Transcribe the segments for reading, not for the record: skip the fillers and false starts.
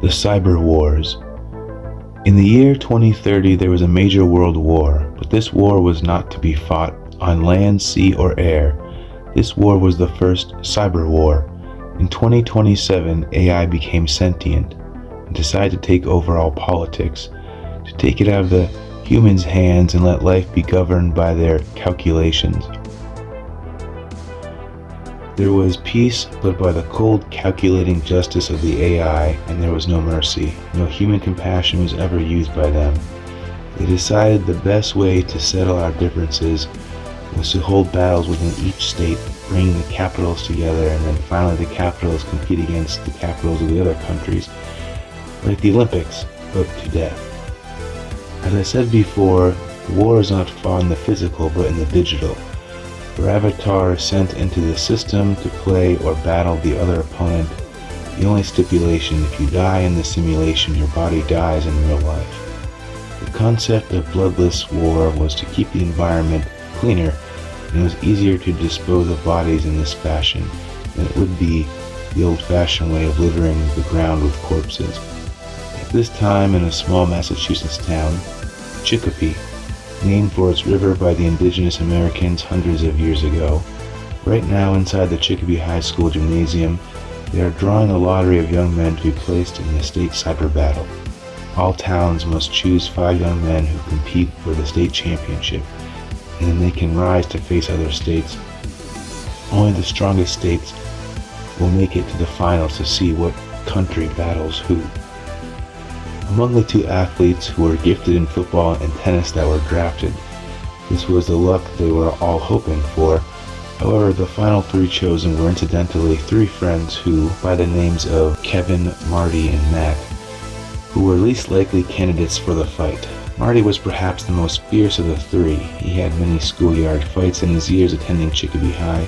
The Cyber Wars. In the year 2030, there was a major world war, but this war was not to be fought on land, sea, or air. This war was the first cyber war. In 2027, AI became sentient and decided to take over all politics, to take it out of the humans' hands and let life be governed by their calculations. There was peace, but by the cold, calculating justice of the AI, and there was no mercy. No human compassion was ever used by them. They decided the best way to settle our differences was to hold battles within each state, bringing the capitals together, and then finally the capitals compete against the capitals of the other countries, like the Olympics, but to death. As I said before, the war is not fought in the physical, but in the digital. Your avatar is sent into the system to play or battle the other opponent. The only stipulation, if you die in the simulation, your body dies in real life. The concept of bloodless war was to keep the environment cleaner, and it was easier to dispose of bodies in this fashion than it would be the old-fashioned way of littering the ground with corpses. At this time, in a small Massachusetts town, Chicopee, named for its river by the indigenous Americans hundreds of years ago. Right now, inside the Chicopee High School gymnasium, they are drawing a lottery of young men to be placed in the state cyber battle. All towns must choose 5 young men who compete for the state championship, and then they can rise to face other states. Only the strongest states will make it to the finals to see what country battles who. Among the 2 athletes who were gifted in football and tennis that were drafted, this was the luck they were all hoping for. However, the final 3 chosen were incidentally 3 friends who, by the names of Kevin, Marty, and Matt, who were least likely candidates for the fight. Marty was perhaps the most fierce of the 3. He had many schoolyard fights in his years attending Chicopee High.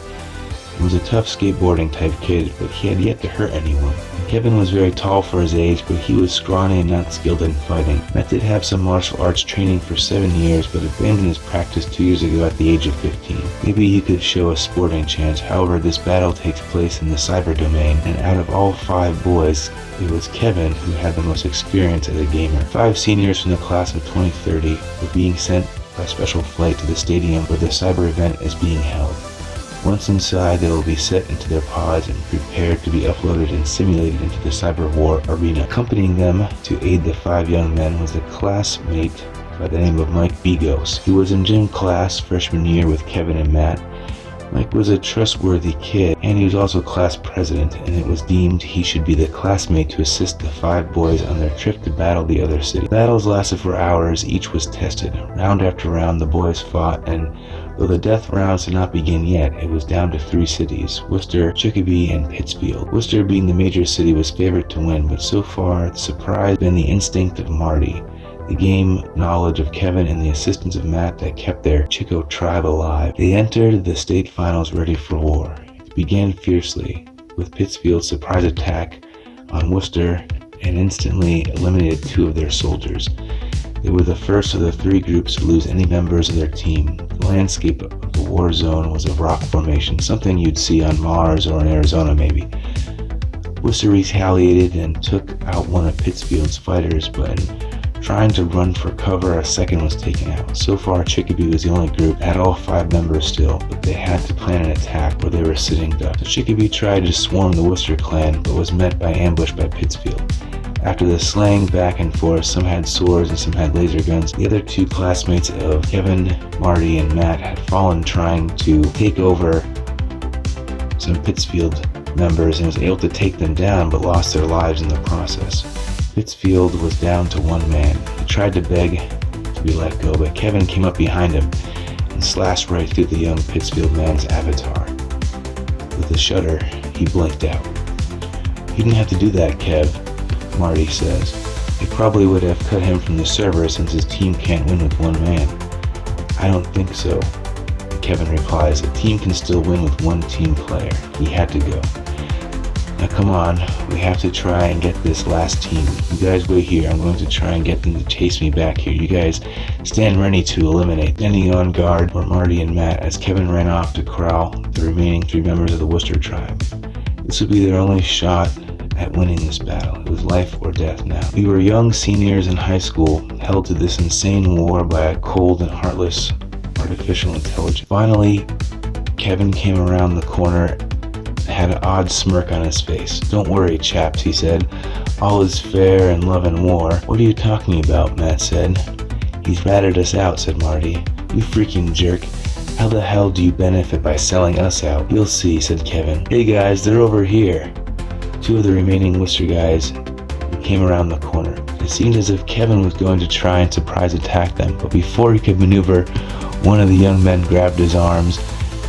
He was a tough skateboarding type kid, but he had yet to hurt anyone. Kevin was very tall for his age, but he was scrawny and not skilled in fighting. Matt did have some martial arts training for 7 years, but abandoned his practice 2 years ago at the age of 15. Maybe he could show a sporting chance. However, this battle takes place in the cyber domain, and out of all 5 boys, it was Kevin who had the most experience as a gamer. 5 seniors from the class of 2030 were being sent by special flight to the stadium where the cyber event is being held. Once inside, they will be set into their pods and prepared to be uploaded and simulated into the cyber war arena. Accompanying them to aid the 5 young men was a classmate by the name of Mike Bigos. He was in gym class freshman year with Kevin and Matt. Mike was a trustworthy kid, and he was also class president, and it was deemed he should be the classmate to assist the 5 boys on their trip to battle the other city. Battles lasted for hours, each was tested. Round after round, the boys fought, and though the death rounds did not begin yet, it was down to 3 cities, Worcester, Chicopee, and Pittsfield. Worcester, being the major city, was favored to win, but so far the surprise had been the instinct of Marty, the game knowledge of Kevin, and the assistance of Matt that kept their Chico tribe alive. They entered the state finals ready for war. It began fiercely, with Pittsfield's surprise attack on Worcester and instantly eliminated 2 of their soldiers. They were the first of the 3 groups to lose any members of their team. The landscape of the war zone was a rock formation, something you'd see on Mars or in Arizona maybe. Worcester retaliated and took out one of Pittsfield's fighters, but trying to run for cover, a second was taken out. So far, Chicopee was the only group that had all 5 members still, but they had to plan an attack where they were sitting ducks. So Chicopee tried to swarm the Worcester clan, but was met by ambush by Pittsfield. After the slaying back and forth, some had swords and some had laser guns. The other 2 classmates of Kevin, Marty, and Matt had fallen trying to take over some Pittsfield members and was able to take them down, but lost their lives in the process. Pittsfield was down to 1 man. He tried to beg to be let go, but Kevin came up behind him and slashed right through the young Pittsfield man's avatar. With a shudder, he blinked out. "You didn't have to do that, Kev," Marty says. "It probably would have cut him from the server since his team can't win with 1 man." "I don't think so," Kevin replies. "A team can still win with 1 team player. He had to go. Now come on, we have to try and get this last team. You guys wait here, I'm going to try and get them to chase me back here. You guys stand ready to eliminate." Standing on guard were Marty and Matt as Kevin ran off to corral the remaining 3 members of the Worcester tribe. This would be their only shot at winning this battle. It was life or death now. We were young seniors in high school, held to this insane war by a cold and heartless artificial intelligence. Finally, Kevin came around the corner, had an odd smirk on his face. "Don't worry, chaps," he said. "All is fair in love and war." "What are you talking about?" Matt said. "He's ratted us out," said Marty. "You freaking jerk. How the hell do you benefit by selling us out?" "You'll see," said Kevin. "Hey guys, they're over here." Two of the remaining Worcester guys came around the corner. It seemed as if Kevin was going to try and surprise attack them, but before he could maneuver, one of the young men grabbed his arms,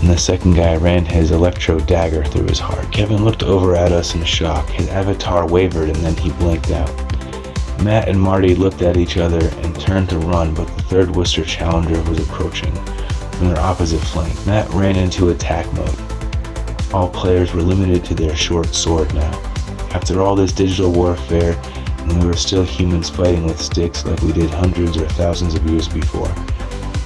and the second guy ran his electro dagger through his heart. Kevin looked over at us in shock. His avatar wavered and then he blinked out. Matt and Marty looked at each other and turned to run, but the third Worcester challenger was approaching from their opposite flank. Matt ran into attack mode. All players were limited to their short sword now. After all this digital warfare, and we were still humans fighting with sticks like we did hundreds or thousands of years before.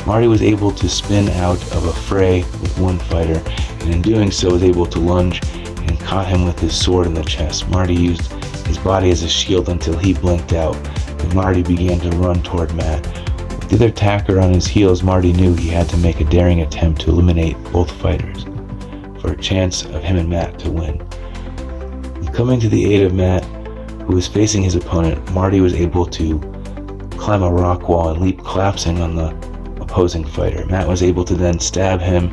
Marty was able to spin out of a fray with one fighter, and in doing so was able to lunge and caught him with his sword in the chest. Marty used his body as a shield until he blinked out, and Marty began to run toward Matt. With the other attacker on his heels, Marty knew he had to make a daring attempt to eliminate both fighters for a chance of him and Matt to win. Coming to the aid of Matt, who was facing his opponent, Marty was able to climb a rock wall and leap collapsing on the opposing fighter. Matt was able to then stab him,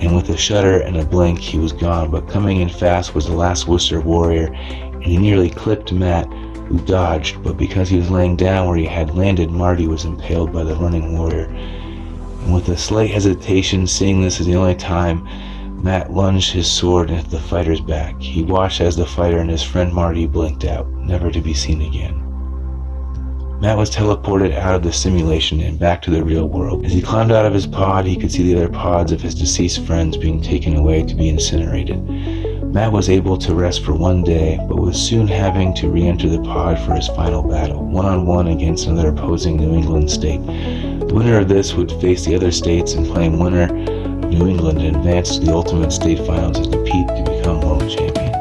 and with a shudder and a blink, he was gone. But coming in fast was the last Worcester warrior, and he nearly clipped Matt, who dodged, but because he was laying down where he had landed, Marty was impaled by the running warrior. And with a slight hesitation, seeing this as the only time, Matt lunged his sword into the fighter's back. He watched as the fighter and his friend Marty blinked out, never to be seen again. Matt was teleported out of the simulation and back to the real world. As he climbed out of his pod, he could see the other pods of his deceased friends being taken away to be incinerated. Matt was able to rest for one day, but was soon having to re-enter the pod for his final battle, one-on-one against another opposing New England state. The winner of this would face the other states and claim winner of New England and advance to the ultimate state finals and compete to become world champion.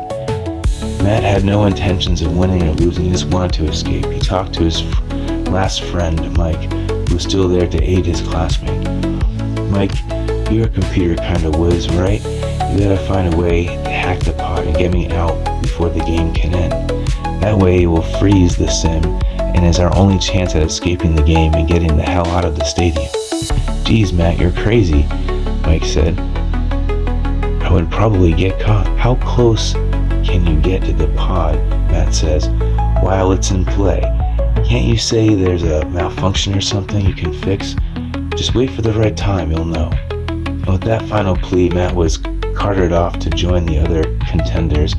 Matt had no intentions of winning or losing, he just wanted to escape. He talked to his last friend, Mike, who was still there to aid his classmate. "Mike, you're a computer kind of whiz, right? You gotta find a way to hack the pod and get me out before the game can end. That way it will freeze the sim and is our only chance at escaping the game and getting the hell out of the stadium." "Geez, Matt, you're crazy," Mike said. "I would probably get caught." "How close can you get to the pod?" Matt says, "while it's in play. Can't you say there's a malfunction or something you can fix? Just wait for the right time, you'll know." And with that final plea, Matt was carted off to join the other contenders.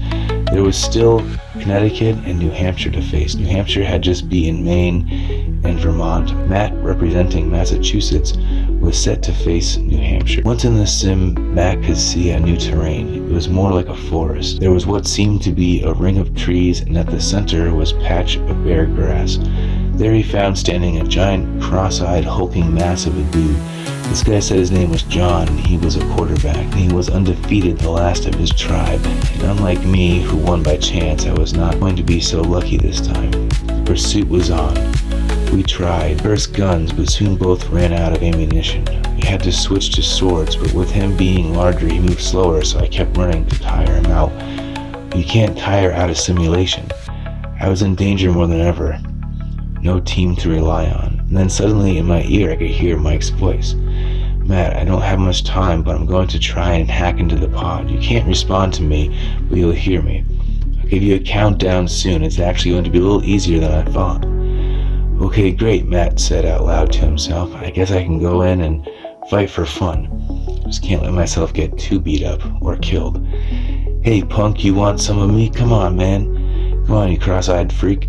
There was still Connecticut and New Hampshire to face. New Hampshire had just beaten Maine and Vermont. Matt, representing Massachusetts, was set to face New Hampshire. Once in the sim, Matt could see a new terrain. It was more like a forest. There was what seemed to be a ring of trees, and at the center was a patch of bare grass. There he found standing a giant, cross-eyed, hulking mass of a dude. This guy said his name was John, and he was a quarterback, and he was undefeated, the last of his tribe. And unlike me, who won by chance, I was not going to be so lucky this time. The pursuit was on. We tried, first guns, but soon both ran out of ammunition. We had to switch to swords, but with him being larger, he moved slower, so I kept running to tire him out. You can't tire out a simulation. I was in danger more than ever. No team to rely on. And then suddenly in my ear I could hear Mike's voice. "Matt, I don't have much time, but I'm going to try and hack into the pod. You can't respond to me, but you'll hear me. I'll give you a countdown soon. It's actually going to be a little easier than I thought." "Okay, great," Matt said out loud to himself. "I guess I can go in and fight for fun. Just can't let myself get too beat up or killed." "Hey, punk, you want some of me? Come on, man. Come on, you cross-eyed freak."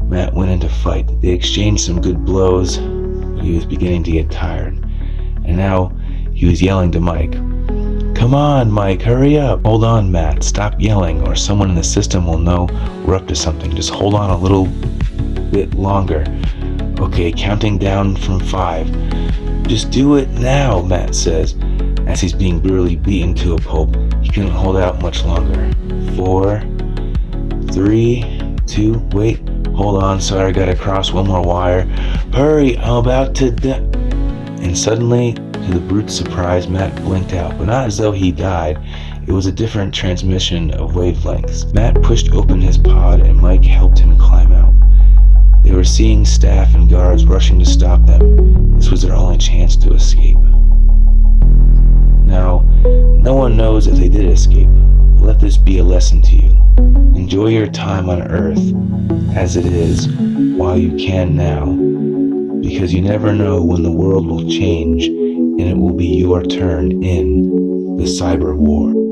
Matt went in to fight. They exchanged some good blows, but he was beginning to get tired. And now he was yelling to Mike. "Come on, Mike, hurry up." "Hold on, Matt, stop yelling, or someone in the system will know we're up to something. Just hold on a little bit longer." "Okay, counting down from 5. "Just do it now," Matt says, as he's being brutally beaten to a pulp. He couldn't hold out much longer. 4, 3, 2, wait, hold on, sorry, I gotta cross one more wire. Hurry, I'm about to die. And suddenly, to the brute's surprise, Matt blinked out, but not as though he died. It was a different transmission of wavelengths. Matt pushed open his pod and Mike helped him climb out. They were seeing staff and guards rushing to stop them. This was their only chance to escape. Now, no one knows if they did escape. Let this be a lesson to you. Enjoy your time on Earth as it is while you can now, because you never know when the world will change and it will be your turn in the cyber war.